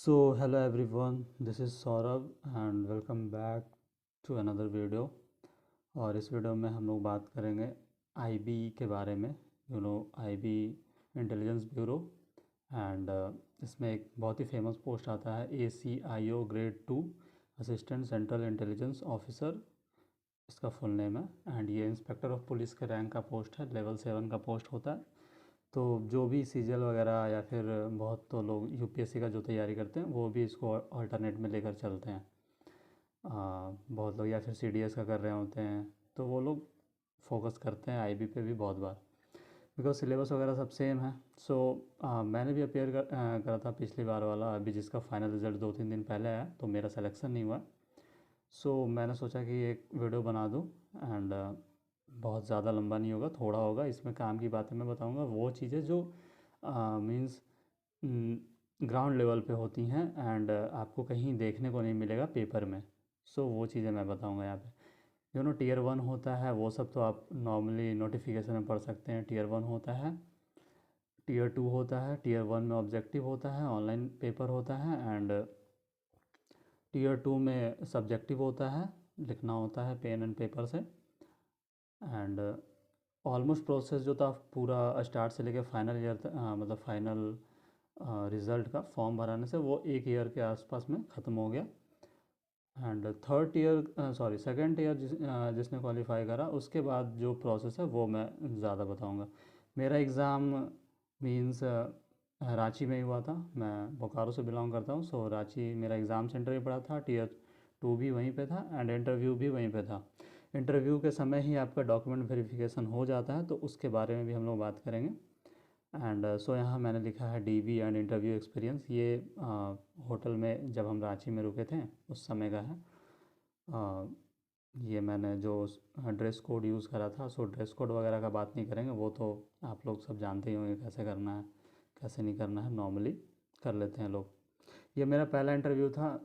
Hello everyone, this is Saurabh and welcome back to another video। और इस video में हम लोग बात करेंगे आईबी के बारे में। IB intelligence bureau. एंड इसमें एक बहुत ही फेमस पोस्ट आता है ACIO grade 2 assistant central intelligence officer, इसका फुल नेम है। एंड ये इंस्पेक्टर ऑफ पुलिस के रैंक का पोस्ट है, लेवल 7 का पोस्ट होता है। तो जो भी सीजीएल वगैरह या फिर बहुत तो लोग यूपीएससी का जो तैयारी करते हैं वो भी इसको अल्टरनेट में लेकर चलते हैं। बहुत लोग या फिर सीडीएस का कर रहे होते हैं तो वो लोग फोकस करते हैं आईबी पे भी बहुत बार, बिकॉज सिलेबस वगैरह सब सेम है। मैंने भी करा था पिछली बार वाला, अभी जिसका फाइनल रिज़ल्ट 2-3 दिन पहले आया, तो मेरा सिलेक्शन नहीं हुआ। मैंने सोचा कि एक वीडियो बना दूँ। एंड बहुत ज़्यादा लंबा नहीं होगा, थोड़ा होगा। इसमें काम की बातें मैं बताऊंगा, वो चीज़ें जो मीन्स ग्राउंड लेवल पे होती हैं एंड आपको कहीं देखने को नहीं मिलेगा पेपर में। वो चीज़ें मैं बताऊंगा यहाँ पे। टीयर 1 होता है, वो सब तो आप नॉर्मली नोटिफिकेशन में पढ़ सकते हैं। टीयर 1 होता है, टीयर 2 होता है। टीयर 1 में ऑब्जेक्टिव होता है, ऑनलाइन पेपर होता है। एंड टीयर 2 में सब्जेक्टिव होता है, लिखना होता है पेन एंड पेपर से। एंड ऑलमोस्ट प्रोसेस जो था पूरा स्टार्ट से लेकर फाइनल ईयर तक, मतलब फाइनल रिज़ल्ट का फॉर्म भराने से वो 1 ईयर के आसपास में ख़त्म हो गया। And third year sorry second year जिसने क्वालिफाई करा, उसके बाद जो प्रोसेस है वो मैं ज़्यादा बताऊंगा। मेरा एग्ज़ाम मीन्स रांची में ही हुआ था। मैं बोकारो से बिलोंग करता हूँ, रांची मेरा एग्ज़ाम सेंटर ही पड़ा था। टीयर 2 भी वहीं पे था एंड इंटरव्यू भी वहीं पे था। इंटरव्यू के समय ही आपका डॉक्यूमेंट वेरिफिकेशन हो जाता है, तो उसके बारे में भी हम लोग बात करेंगे। एंड यहाँ मैंने लिखा है डीवी एंड इंटरव्यू एक्सपीरियंस। ये होटल में जब हम रांची में रुके थे उस समय का है। ये मैंने जो ड्रेस कोड यूज़ करा था, ड्रेस कोड वगैरह का बात नहीं करेंगे, वो तो आप लोग सब जानते ही होंगे कैसे करना है कैसे नहीं करना है, नॉर्मली कर लेते हैं लोग। ये मेरा पहला इंटरव्यू था।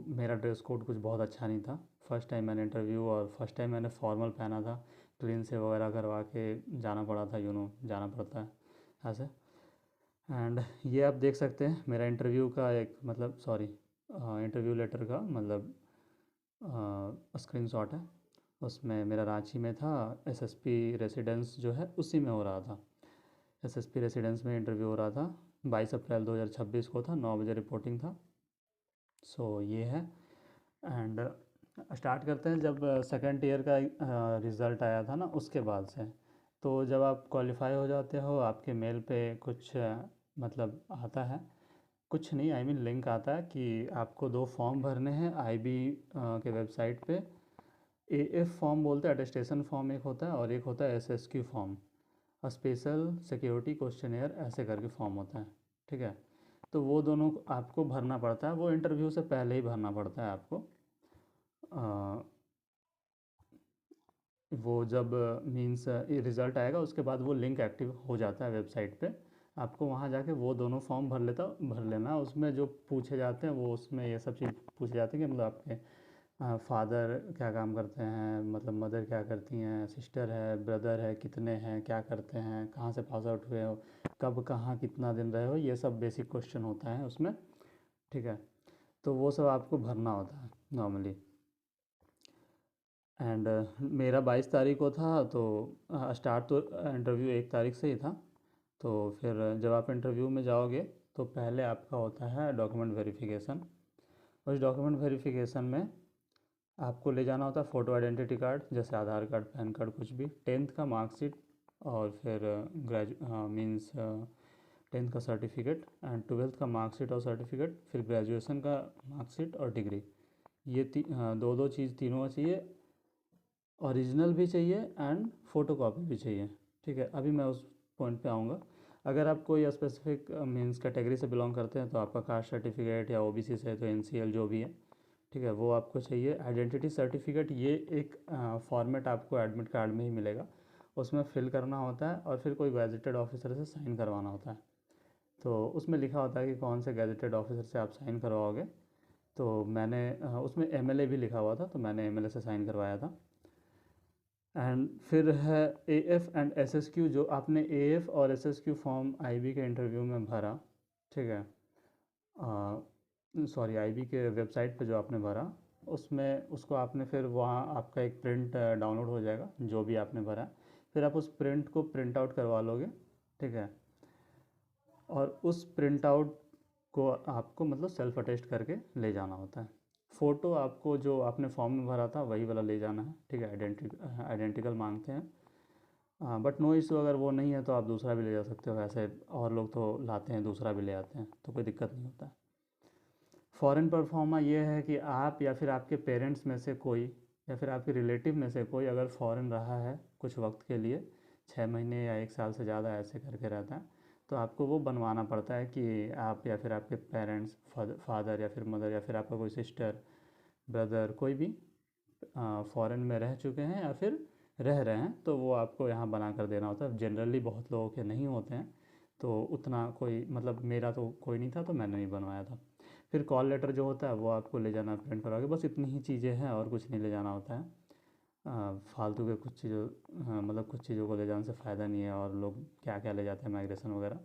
मेरा ड्रेस कोड कुछ बहुत अच्छा नहीं था। फर्स्ट टाइम मैंने इंटरव्यू, और फर्स्ट टाइम मैंने फॉर्मल पहना था। क्लीन से वगैरह करवा के जाना पड़ा था, जाना पड़ता है ऐसे। एंड ये आप देख सकते हैं मेरा इंटरव्यू का एक मतलब सॉरी इंटरव्यू लेटर का मतलब स्क्रीनशॉट है। उसमें मेरा रांची में था, एसएसपी रेसिडेंस जो है उसी में हो रहा था। एसएसपी रेसिडेंस में इंटरव्यू हो रहा था। 22 अप्रैल 2026 को था, 9 बजे रिपोर्टिंग था। ये है। एंड स्टार्ट करते हैं। जब सेकंड ईयर का रिज़ल्ट आया था ना, उसके बाद से तो जब आप क्वालिफाई हो जाते हो, आपके मेल पे कुछ मतलब आता है, कुछ नहीं आई मीन लिंक आता है कि आपको 2 फॉर्म भरने हैं आईबी के वेबसाइट पे। एएफ फॉर्म बोलते हैं, अटेस्टेशन फॉर्म एक होता है, और एक होता है एसएसक्यू फॉर्म, स्पेशल सिक्योरिटी क्वेश्चनेयर ऐसे करके फॉर्म होता है। ठीक है, तो वो दोनों आपको भरना पड़ता है। वो इंटरव्यू से पहले ही भरना पड़ता है आपको। वो जब मीन्स रिज़ल्ट आएगा उसके बाद वो लिंक एक्टिव हो जाता है वेबसाइट पे। आपको वहाँ जाके वो दोनों फॉर्म भर लेना। उसमें जो पूछे जाते हैं वो, उसमें ये सब चीज़ पूछे जाते हैं कि मतलब आपके फादर क्या काम करते हैं, मतलब मदर क्या करती हैं, सिस्टर है, ब्रदर है, कितने हैं, क्या करते हैं, कहाँ से पास आउट हुए हो, कब कहाँ कितना दिन रहे हो, ये सब बेसिक क्वेश्चन होता है उसमें। ठीक है, तो वो सब आपको भरना होता है नॉर्मली। एंड मेरा 22 तारीख को था, तो स्टार्ट तो इंटरव्यू 1 तारीख से ही था। तो फिर जब आप इंटरव्यू में जाओगे तो पहले आपका होता है डॉक्यूमेंट वेरिफिकेशन। उस डॉक्यूमेंट वेरिफिकेशन में आपको ले जाना होता है फ़ोटो आइडेंटिटी कार्ड, जैसे आधार कार्ड, पैन कार्ड, कुछ भी, 10th का मार्कशीट, और फिर मीन्स 10th का सर्टिफिकेट, एंड 12th का मार्कशीट और सर्टिफिकेट, फिर ग्रेजुएशन का मार्कशीट और डिग्री। ये दो दो चीज़ तीनों चाहिए। ओरिजिनल भी चाहिए एंड फ़ोटोकॉपी भी चाहिए। ठीक है, अभी मैं उस पॉइंट पे आऊँगा। अगर आप कोई स्पेसिफिक मीन्स कैटेगरी से बिलोंग करते हैं तो आपका कास्ट सर्टिफिकेट, या ओबीसी से तो एनसीएल जो भी है, ठीक है, वो आपको चाहिए। आइडेंटिटी सर्टिफिकेट, ये एक फॉर्मेट आपको एडमिट कार्ड में ही मिलेगा, उसमें फिल करना होता है और फिर कोई गैजेटेड ऑफिसर से साइन करवाना होता है। तो उसमें लिखा होता है कि कौन से गैजेटेड ऑफिसर से आप साइन करवाओगे। तो मैंने उसमें एमएलए भी लिखा हुआ था, तो मैंने एमएलए से साइन करवाया था। एंड फिर है एएफ एंड एसएसक्यू। जो आपने एएफ और एसएसक्यू फॉर्म आईबी के इंटरव्यू में भरा, ठीक है, सॉरी आईबी के वेबसाइट पे जो आपने भरा, उसमें उसको आपने फिर वहाँ आपका एक प्रिंट डाउनलोड हो जाएगा जो भी आपने भरा। फिर आप उस प्रिंट को प्रिंट आउट करवा लोगे, ठीक है। और उस प्रिंट आउट को आपको मतलब सेल्फ अटेस्ट करके ले जाना होता है। फ़ोटो आपको जो आपने फॉर्म में भरा था वही वाला ले जाना है, ठीक है। आइडेंटिकल मांगते हैं, बट नो इशू, अगर वो नहीं है तो आप दूसरा भी ले जा सकते हो। ऐसे और लोग तो लाते हैं, दूसरा भी ले आते हैं, तो कोई दिक्कत नहीं होता है। फ़ॉरेन परफॉर्मा ये है कि आप या फिर आपके पेरेंट्स में से कोई या फिर आपके रिलेटिव में से कोई अगर फ़ॉरेन रहा है कुछ वक्त के लिए, 6 महीने या 1 साल से ज़्यादा ऐसे करके रहता है, तो आपको वो बनवाना पड़ता है कि आप या फिर आपके पेरेंट्स, फादर या फिर मदर या फिर आपका कोई सिस्टर, ब्रदर, कोई भी फ़ॉरेन में रह चुके हैं या फिर रह रहे हैं, तो वो आपको यहाँ बना कर देना होता है। जनरली बहुत लोगों के नहीं होते हैं, तो उतना कोई मतलब मेरा तो कोई नहीं था, तो मैंने नहीं बनवाया था। फिर कॉल लेटर जो होता है वो आपको ले जाना प्रिंट करवा के, बस इतनी ही चीज़ें हैं और कुछ नहीं ले जाना होता है। फालतू के कुछ चीज़ों मतलब कुछ चीज़ों को ले जाने से फ़ायदा नहीं है। और लोग क्या क्या ले जाते हैं माइग्रेशन वगैरह,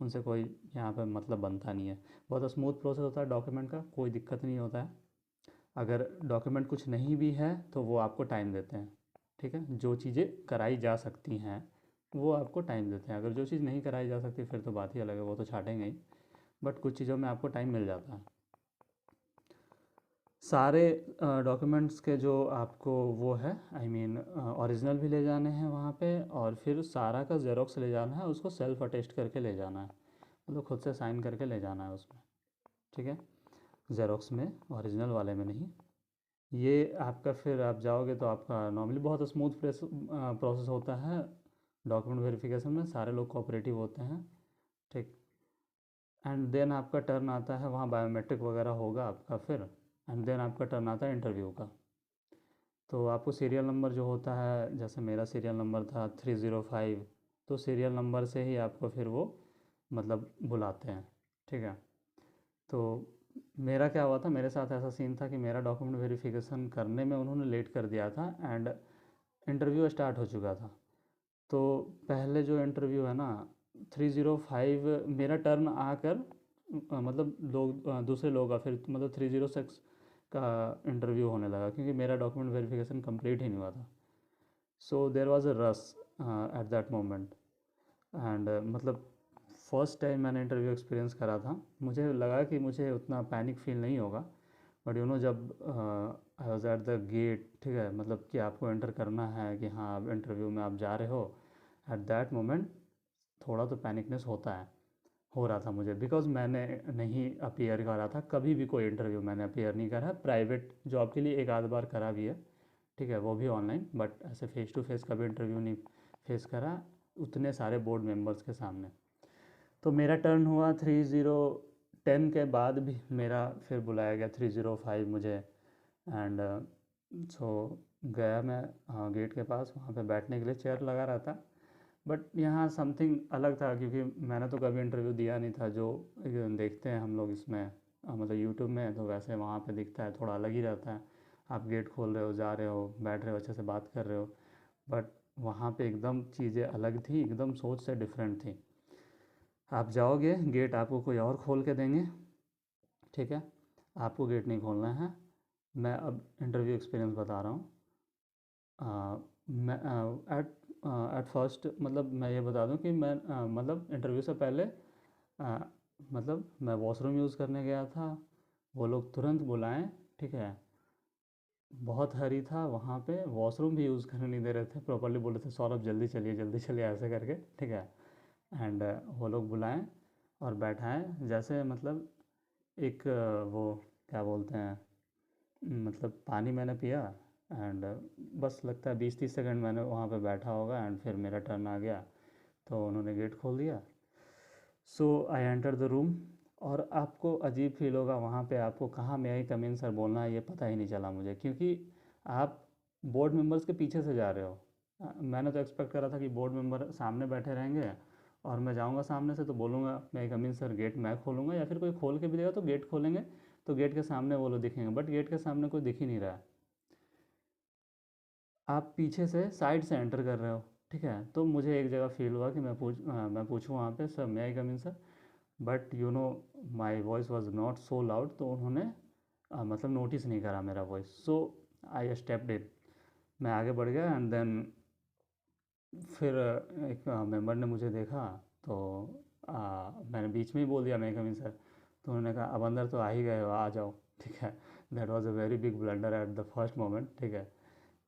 उनसे कोई यहाँ पे मतलब बनता नहीं है। बहुत स्मूथ प्रोसेस होता है डॉक्यूमेंट का, कोई दिक्कत नहीं होता है। अगर डॉक्यूमेंट कुछ नहीं भी है तो वो आपको टाइम देते हैं, ठीक है। जो चीज़ें कराई जा सकती हैं वो आपको टाइम देते हैं। अगर जो चीज़ नहीं कराई जा सकती फिर तो बात ही अलग है, वो तो छाटेंगे ही। बट कुछ चीज़ों में आपको टाइम मिल जाता है। सारे डॉक्यूमेंट्स के जो आपको वो है, आई मीन ओरिजिनल भी ले जाने हैं वहाँ पे, और फिर सारा का ज़ेरॉक्स ले जाना है, उसको सेल्फ अटेस्ट करके ले जाना है, मतलब खुद से साइन करके ले जाना है उसमें, ठीक है। ज़ेरॉक्स में, ओरिजिनल वाले में नहीं। ये आपका फिर आप जाओगे तो आपका नॉर्मली बहुत स्मूथ प्रोसेस होता है। डॉक्यूमेंट वेरिफिकेशन में सारे लोग कोऑपरेटिव होते हैं, ठीक। एंड देन आपका टर्न आता है, वहाँ बायोमेट्रिक वगैरह होगा आपका फिर। एंड देन आपका टर्न आता है इंटरव्यू का। तो आपको सीरियल नंबर जो होता है, जैसे मेरा सीरियल नंबर था 305, तो सीरियल नंबर से ही आपको फिर वो मतलब बुलाते हैं, ठीक है। तो मेरा क्या हुआ था, मेरे साथ ऐसा सीन था कि मेरा डॉक्यूमेंट वेरिफिकेशन करने में उन्होंने लेट कर दिया था एंड इंटरव्यू स्टार्ट हो चुका था। तो पहले जो इंटरव्यू है ना, 305 मेरा टर्न आकर मतलब लोग दूसरे लोग का फिर मतलब 306 का इंटरव्यू होने लगा, क्योंकि मेरा डॉक्यूमेंट वेरिफिकेशन कंप्लीट ही नहीं हुआ था। So there was a rush at that moment. And मतलब फर्स्ट टाइम मैंने इंटरव्यू एक्सपीरियंस करा था, मुझे लगा कि मुझे उतना पैनिक फील नहीं होगा। बट यू नो जब I was at the gate, ठीक है, मतलब कि आपको एंटर करना है कि हाँ अब इंटरव्यू में आप जा रहे हो, एट दैट मोमेंट थोड़ा तो पैनिकनेस होता है, हो रहा था मुझे, बिकॉज मैंने नहीं अपीयर करा था कभी भी, कोई इंटरव्यू मैंने अपीयर नहीं करा। प्राइवेट जॉब के लिए एक आध बार करा भी है, ठीक है, वो भी ऑनलाइन, बट ऐसे फेस टू फेस कभी इंटरव्यू नहीं फेस करा उतने सारे बोर्ड मेंबर्स के सामने। तो मेरा टर्न हुआ 3010 के बाद भी मेरा फिर बुलाया गया 305 मुझे। एंड सो गया मैं गेट के पास, वहाँ पे बैठने के लिए चेयर लगा रहा था। बट यहाँ समथिंग अलग था, क्योंकि मैंने तो कभी इंटरव्यू दिया नहीं था। जो देखते हैं हम लोग इसमें मतलब यूट्यूब में, तो वैसे वहाँ पे दिखता है, थोड़ा अलग ही रहता है। आप गेट खोल रहे हो, जा रहे हो, बैठ रहे हो, अच्छे से बात कर रहे हो। बट वहाँ पे एकदम चीज़ें अलग थी, एकदम सोच से डिफरेंट थी। आप जाओगे गेट आपको कोई और खोल के देंगे, ठीक है, आपको गेट नहीं खोलना है। मैं अब इंटरव्यू एक्सपीरियंस बता रहा हूँ। मैं एट एट फर्स्ट मतलब मैं ये बता दूं कि मैं मतलब इंटरव्यू से पहले अ, मतलब मैं वॉशरूम यूज़ करने गया था, वो लोग तुरंत बुलाएं, ठीक है। बहुत हरी था वहाँ पे, वॉशरूम भी यूज़ करने नहीं दे रहे थे, प्रॉपरली बोल रहे थे सौरभ जल्दी चलिए ऐसे करके, ठीक है। एंड वो लोग बुलाएं और बैठाएं, जैसे मतलब एक वो क्या बोलते हैं, मतलब पानी मैंने पिया। एंड बस लगता है 20-30 सेकंड मैंने वहाँ पे बैठा होगा, एंड फिर मेरा टर्न आ गया, तो उन्होंने गेट खोल दिया। सो आई एंटर द रूम। और आपको अजीब फील होगा वहाँ पे, आपको कहाँ मे आई कम इन सर बोलना है ये पता ही नहीं चला मुझे, क्योंकि आप बोर्ड मेंबर्स के पीछे से जा रहे हो। मैंने तो एक्सपेक्ट करा था कि बोर्ड मेंबर सामने बैठे रहेंगे और मैं जाऊँगा सामने से तो बोलूँगा मे आई कम इन सर, गेट मैं खोलूँगा, या फिर कोई खोल के भी देगा तो गेट खोलेंगे, तो गेट के सामने वो लोग दिखेंगे। बट गेट के सामने कोई दिख ही नहीं रहा है, आप पीछे से साइड से एंटर कर रहे हो, ठीक है। तो मुझे एक जगह फील हुआ कि मैं पूछूँ वहाँ पे, sir may I come in sir. But you know my voice was not so loud, तो उन्होंने मतलब नोटिस नहीं करा मेरा voice. So I stepped in, मैं आगे बढ़ गया एंड देन फिर एक मेंबर ने मुझे देखा, तो मैंने बीच में ही बोल दिया मैं कम इन सर। तो उन्होंने कहा अब अंदर तो आ ही गए हो, आ जाओ। ठीक है, that was a very big blunder at the first moment. ठीक है,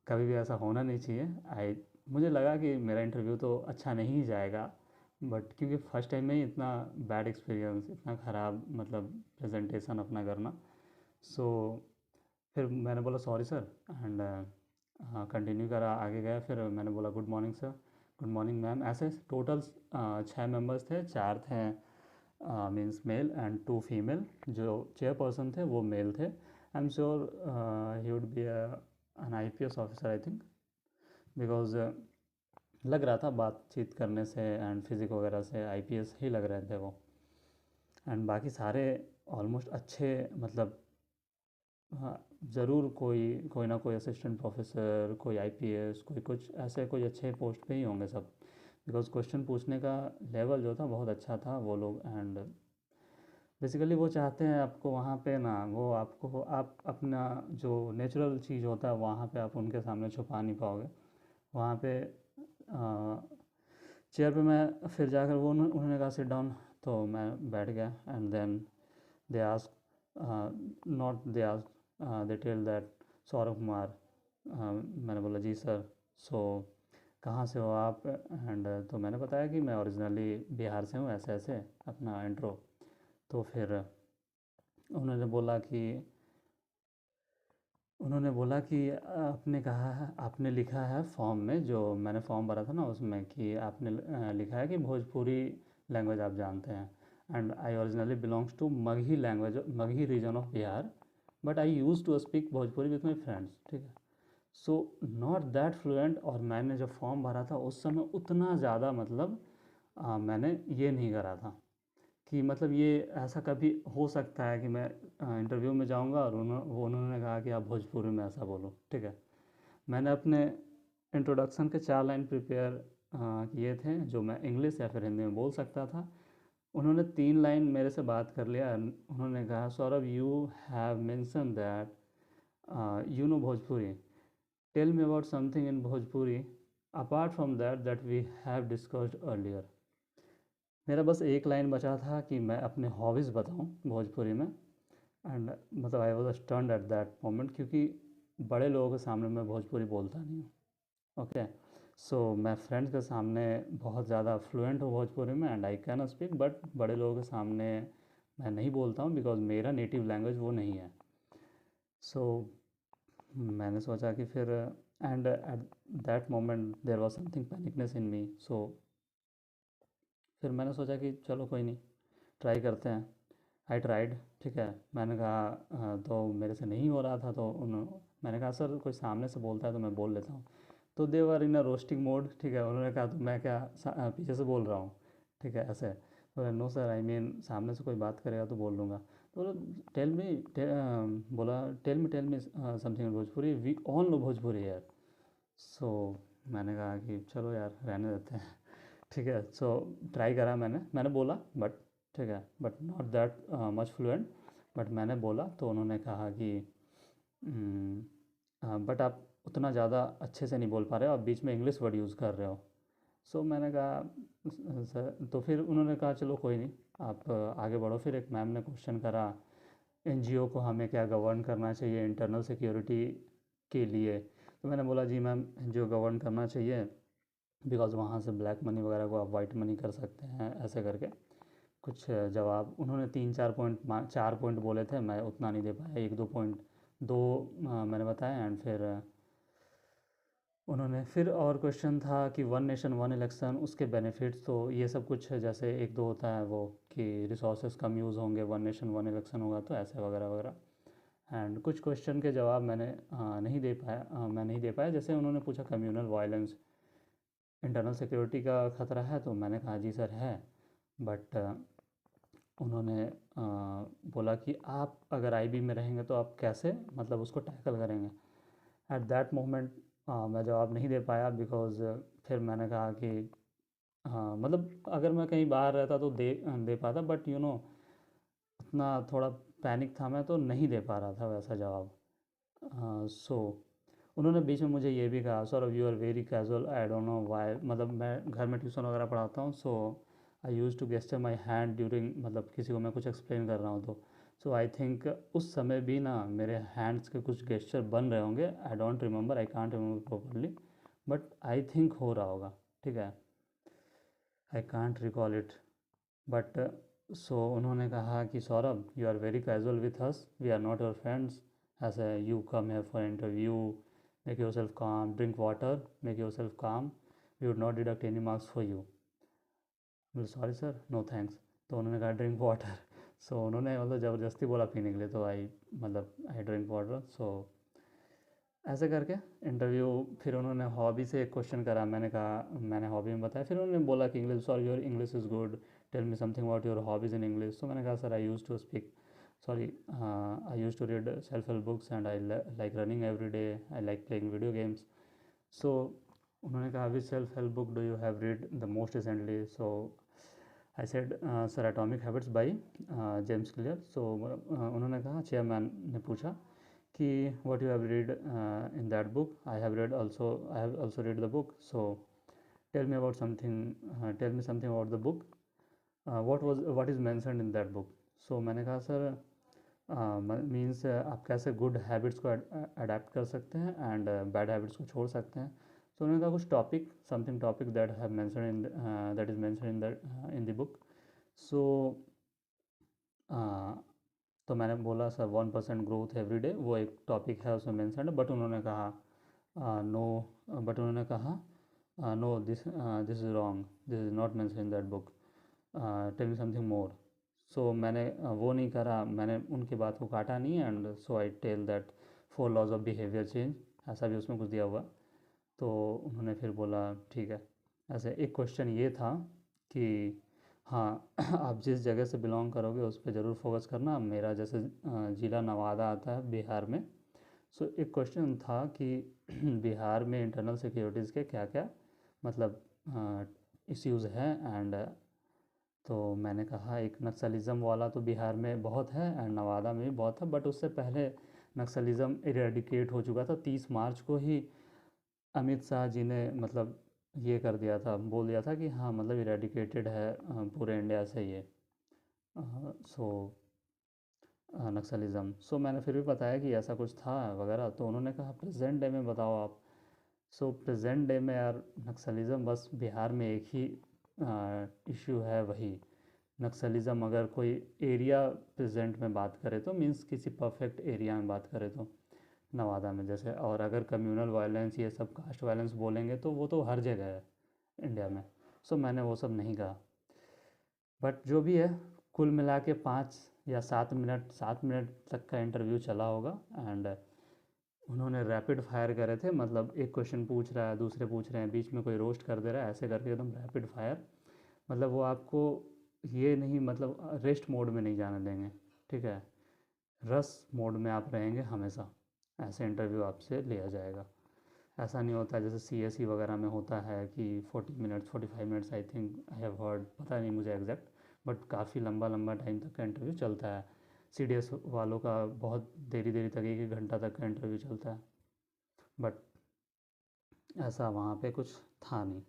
कभी भी ऐसा होना नहीं चाहिए। आई मुझे लगा कि मेरा इंटरव्यू तो अच्छा नहीं जाएगा, बट क्योंकि फर्स्ट टाइम में ही इतना बैड एक्सपीरियंस, इतना ख़राब मतलब प्रेजेंटेशन अपना करना। सो फिर मैंने बोला सॉरी सर एंड कंटिन्यू करा, आगे गया। फिर मैंने बोला good morning sir, good morning ma'am. ऐसे टोटल 6 मेंबर्स थे, 4 थे मीन्स मेल एंड 2 फीमेल। जो चेयरपर्सन थे वो मेल थे। I am sure he would be an IPS officer I think, because लग रहा था बातचीत करने से एंड फिज़िक वगैरह से IPS ही लग रहे थे वो। एंड बाकी सारे ऑलमोस्ट अच्छे मतलब, हाँ ज़रूर कोई कोई ना कोई असिस्टेंट प्रोफेसर, कोई IPS, कोई कुछ ऐसे कोई अच्छे पोस्ट पे ही होंगे सब, बिकॉज क्वेश्चन पूछने का लेवल जो था बहुत अच्छा था वो लोग। एंड बेसिकली वो चाहते हैं आपको वहाँ पे ना, वो आपको आप अपना जो नेचुरल चीज़ होता है वहाँ पे आप उनके सामने छुपा नहीं पाओगे। वहाँ पे चेयर पे मैं फिर जाकर वो उन्होंने कहा सिट डाउन, तो मैं बैठ गया। And then they ask not they ask they tell that Saurabh Kumar. मैंने बोला जी सर। सो कहाँ से हो आप? एंड तो मैंने बताया कि मैं ओरिजिनली बिहार से हूँ, ऐसे ऐसे अपना इंट्रो। तो फिर उन्होंने बोला कि उन्होंने बोला कि आपने कहा है, आपने लिखा है फॉर्म में, जो मैंने फॉर्म भरा था ना उसमें, कि आपने लिखा है कि भोजपुरी लैंग्वेज आप जानते हैं। And I originally belongs to Magahi language, Magahi region of Bihar, but I use to speak Bhojpuri with my friends. ठीक है, सो नॉट दैट फ्लुएंट। और मैंने जब फॉर्म भरा था उस समय उतना ज़्यादा मतलब मैंने ये नहीं करा था कि मतलब ये ऐसा कभी हो सकता है कि मैं इंटरव्यू में जाऊंगा और उन्होंने कहा कि आप भोजपुरी में ऐसा बोलो। ठीक है, मैंने अपने इंट्रोडक्शन के 4 लाइन प्रिपेयर किए थे जो मैं इंग्लिश या फिर हिंदी में बोल सकता था। उन्होंने 3 लाइन मेरे से बात कर लिया। उन्होंने कहा Saurabh you have mention that you know Bhojpuri, tell me about something in Bhojpuri apart from that we have discussed earlier. मेरा बस एक लाइन बचा था कि मैं अपने हॉबीज़ बताऊं भोजपुरी में। एंड मतलब I was stunned eight that moment, क्योंकि बड़े लोगों के सामने मैं भोजपुरी बोलता नहीं हूँ। ओके, सो मैं फ्रेंड्स के सामने बहुत ज़्यादा फ्लुएंट हूँ भोजपुरी में and I can speak, but बड़े लोगों के सामने मैं नहीं बोलता हूँ बिकॉज मेरा नेटिव लैंग्वेज वो नहीं है। सो मैंने सोचा कि फिर and at that moment there was something panicness in me. So फिर मैंने सोचा कि चलो कोई नहीं, ट्राई करते हैं। I tried. ठीक है, मैंने कहा तो मेरे से नहीं हो रहा था, तो मैंने कहा सर कोई सामने से बोलता है तो मैं बोल लेता हूँ। तो दे वर इन अ रोस्टिंग मोड। ठीक है, उन्होंने कहा तो मैं क्या पीछे से बोल रहा हूँ? ठीक है, ऐसे। तो नो सर, आई मीन सामने से कोई बात करेगा तो बोल लूँगा। तो बोला टेल मी, बोला tell me something in Bhojpuri, we all know Bhojpuri यार। सो मैंने कहा कि चलो यार रहने देते हैं। ठीक है, सो ट्राई करा मैंने बोला, बट ठीक है, but not that much fluent. But मैंने बोला तो उन्होंने कहा कि बट आप उतना ज़्यादा अच्छे से नहीं बोल पा रहे हो, आप बीच में इंग्लिश वर्ड यूज़ कर रहे हो। सो मैंने कहा सर, तो फिर उन्होंने कहा चलो कोई नहीं, आप आगे बढ़ो। फिर एक मैम ने क्वेश्चन करा NGO को हमें क्या गवर्न करना चाहिए इंटरनल सिक्योरिटी के लिए। तो मैंने बोला जी मैम, NGO गवर्न करना चाहिए बिकॉज़ वहाँ से ब्लैक मनी वगैरह को आप वाइट मनी कर सकते हैं, ऐसे करके कुछ जवाब। उन्होंने 3-4 पॉइंट 4 पॉइंट बोले थे, मैं उतना नहीं दे पाया, 1-2 पॉइंट दो मैंने बताया। एंड फिर उन्होंने फिर और क्वेश्चन था कि वन नेशन वन इलेक्शन, उसके बेनिफिट्स, तो ये सब कुछ जैसे 1-2 होता है वो कि रिसोर्सेज कम यूज़ होंगे, वन नेशन वन इलेक्शन होगा, तो ऐसे वगैरह वगैरह। एंड कुछ क्वेश्चन के जवाब मैंने नहीं दे पाया, मैं नहीं दे पाया। जैसे उन्होंने पूछा कम्युनल वायलेंस, इंटरनल सिक्योरिटी का ख़तरा है, तो मैंने कहा जी सर है। बट उन्होंने बोला कि आप अगर IB में रहेंगे तो आप कैसे मतलब उसको टैकल करेंगे। एट दैट मोमेंट मैं जवाब नहीं दे पाया बिकॉज़ फिर मैंने कहा कि हाँ मतलब अगर मैं कहीं बाहर रहता तो दे दे पाता, बट उतना थोड़ा पैनिक था मैं, तो नहीं दे पा रहा था वैसा जवाब। सो उन्होंने बीच में मुझे ये भी कहा, sir you are very casual, I don't know why, मतलब मैं घर में ट्यूशन वगैरह पढ़ाता हूँ, so I use to gesture my hand during, मतलब किसी को मैं कुछ एक्सप्लेन कर रहा हूँ तो। सो आई थिंक उस समय भी ना मेरे हैंड्स के कुछ गेस्चर बन रहे होंगे, I don't remember, I can't remember properly, but I think हो रहा होगा, ठीक है, I can't recall it, but so उन्होंने कहा कि Saurabh you are very casual with us, we are not your friends, ऐसे you come here for interview, make yourself calm, drink water, make yourself calm, we would not deduct any marks for you. बोले sorry sir, no thanks. तो उन्होंने कहा drink water. सो उन्होंने मतलब ज़बरदस्ती बोला पीने के लिए, तो आई ड्रिंक वाटर। सो ऐसे करके इंटरव्यू, फिर उन्होंने हॉबी से एक क्वेश्चन करा, मैंने कहा, मैंने हॉबी में बताया, फिर उन्होंने बोला कि English, sorry your English is good, tell me something about your hobbies in English. तो मैंने कहा sir I use to speak, sorry I use to read self help books and I like running every day, I like playing video games. So उन्होंने कहा which self help book do you have read the most recently. So I said sir atomic habits by James Clear. So उन्होंने कहा, chairman ने पूछा कि what you have read in that book, I have also read the book, so tell me about something, tell me something about the book, what is mentioned in that book। so मैंने कहा sir means आप कैसे good habits को adapt कर सकते हैं and bad habits को छोड़ सकते हैं। तो उन्होंने कहा कुछ topic, something topic that have mention in, that is mention in the book. So तो मैंने बोला सर 1% ग्रोथ एवरी डे, वो एक टॉपिक है उसमें मेंशन है, बट उन्होंने कहा नो, बट उन्होंने कहा no, this is wrong, this is not mention in that book, tell me something more. So मैंने वो नहीं करा, मैंने उनकी बात को काटा नहीं, and so I tell that 4 laws of behaviour change, ऐसा भी उसमें कुछ दिया हुआ। तो उन्होंने फिर बोला ठीक है। ऐसे एक क्वेश्चन ये था कि हाँ आप जिस जगह से बिलोंग करोगे उस पर ज़रूर फोकस करना, मेरा जैसे ज़िला नवादा आता है बिहार में। सो एक क्वेश्चन था कि बिहार में इंटरनल सिक्योरिटीज़ के क्या क्या मतलब इश्यूज़ हैं, एंड तो मैंने कहा एक नक्सलिज़म वाला तो बिहार में बहुत है एंड नवादा में भी बहुत है, बट उससे पहले नक्सलिज़म इरेडिकेट हो चुका था 30 मार्च को ही। अमित शाह जी ने मतलब ये कर दिया था, बोल दिया था कि हाँ मतलब इरेडिकेटेड है पूरे इंडिया से ये सो नक्सलिज़म। सो मैंने फिर भी बताया कि ऐसा कुछ था वगैरह, तो उन्होंने कहा प्रेजेंट डे में बताओ आप। सो प्रेजेंट डे में यार नक्सलिज़म बस बिहार में एक ही इशू है, वही नक्सलिज़म। अगर कोई एरिया प्रेजेंट में बात करे तो मीन्स किसी परफेक्ट एरिया में बात करे तो नवादा में जैसे, और अगर कम्युनल वायलेंस ये सब कास्ट वायलेंस बोलेंगे तो वो तो हर जगह है इंडिया में। सो मैंने वो सब नहीं कहा, बट जो भी है कुल मिला के 5 या 7 मिनट तक का इंटरव्यू चला होगा, एंड उन्होंने रैपिड फायर करे थे, मतलब एक क्वेश्चन पूछ रहा है, दूसरे पूछ रहे हैं, बीच में कोई रोस्ट कर दे रहा है, ऐसे करके एकदम रैपिड फायर। मतलब वो आपको ये नहीं, मतलब रेस्ट मोड में नहीं जाने देंगे, ठीक है, रस मोड में आप रहेंगे हमेशा, ऐसे इंटरव्यू आपसे लिया जाएगा। ऐसा नहीं होता जैसे CSE वगैरह में होता है कि 40 minutes 45 minutes, I think I have heard, पता नहीं मुझे एग्जैक्ट, बट काफ़ी लंबा लंबा टाइम तक का इंटरव्यू चलता है। CDS वालों का बहुत देरी देरी तक, 1 1 घंटा तक का इंटरव्यू चलता है, बट ऐसा वहाँ पे कुछ था नहीं।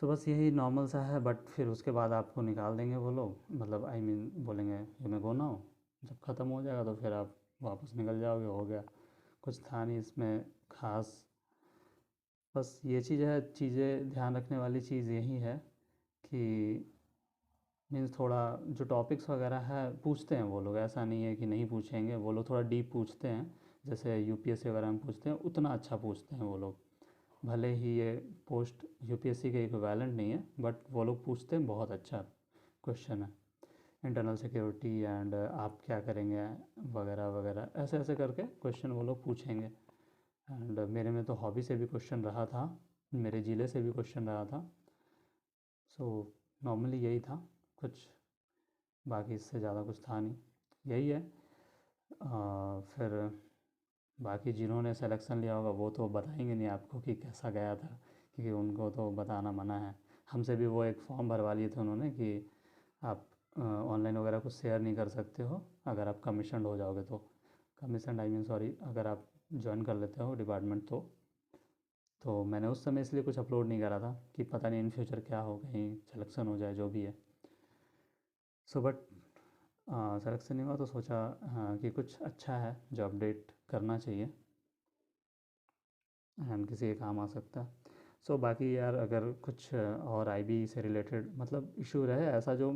सो बस यही नॉर्मल सा है, बट फिर उसके बाद आपको निकाल देंगे वो लोग, मतलब आई मीन बोलेंगे यू मे गो नाउ, जब ख़त्म हो जाएगा तो फिर आप वापस निकल जाओगे, हो गया। कुछ था नहीं इसमें ख़ास, बस ये चीज़ है, चीज़ें ध्यान रखने वाली चीज़ यही है कि मीन्स थोड़ा जो टॉपिक्स वगैरह है पूछते हैं वो लोग, ऐसा नहीं है कि नहीं पूछेंगे, वो लोग थोड़ा डीप पूछते हैं, जैसे UPSC वगैरह में पूछते हैं उतना अच्छा पूछते हैं वो लोग। भले ही ये पोस्ट UPSC के इक्विवेलेंट नहीं है, बट वो लोग पूछते हैं, बहुत अच्छा क्वेश्चन है, इंटरनल सिक्योरिटी एंड आप क्या करेंगे वगैरह वगैरह, ऐसे ऐसे करके क्वेश्चन वो लोग पूछेंगे। एंड मेरे में तो हॉबी से भी क्वेश्चन रहा था, मेरे ज़िले से भी क्वेश्चन रहा था। सो नॉर्मली यही था कुछ, बाकी इससे ज़्यादा कुछ था नहीं, यही है। फिर बाकी जिन्होंने सिलेक्शन लिया होगा वो तो बताएंगे नहीं आपको कि कैसा गया था, क्योंकि उनको तो बताना मना है। हमसे भी वो एक फॉर्म भरवा लिए थे उन्होंने कि आप ऑनलाइन वगैरह कुछ शेयर नहीं कर सकते हो अगर आप कमीशन्ड हो जाओगे तो। कमीशन्ड आई मीन सॉरी, अगर आप ज्वाइन कर लेते हो डिपार्टमेंट तो मैंने उस समय इसलिए कुछ अपलोड नहीं करा था कि पता नहीं इन फ्यूचर क्या हो, कहीं सिलेक्शन हो जाए जो भी है। सो बट सिलेक्शन नहीं हुआ तो सोचा कि कुछ अच्छा है जो अपडेट करना चाहिए एंड किसी के काम आ सकता है। सो बाकी यार अगर कुछ और आईबी से रिलेटेड मतलब इशू रहे ऐसा जो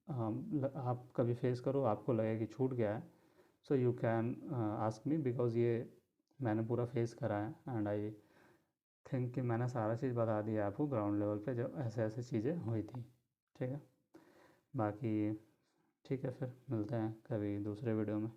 आप कभी फेस करो, आपको लगे कि छूट गया है, so you can ask me, because ये मैंने पूरा फेस करा है एंड आई थिंक कि मैंने सारा चीज़ बता दिया आपको ग्राउंड लेवल पे जब ऐसे ऐसे चीज़ें हुई थी। ठीक है, बाकी ठीक है, फिर मिलते हैं कभी दूसरे वीडियो में।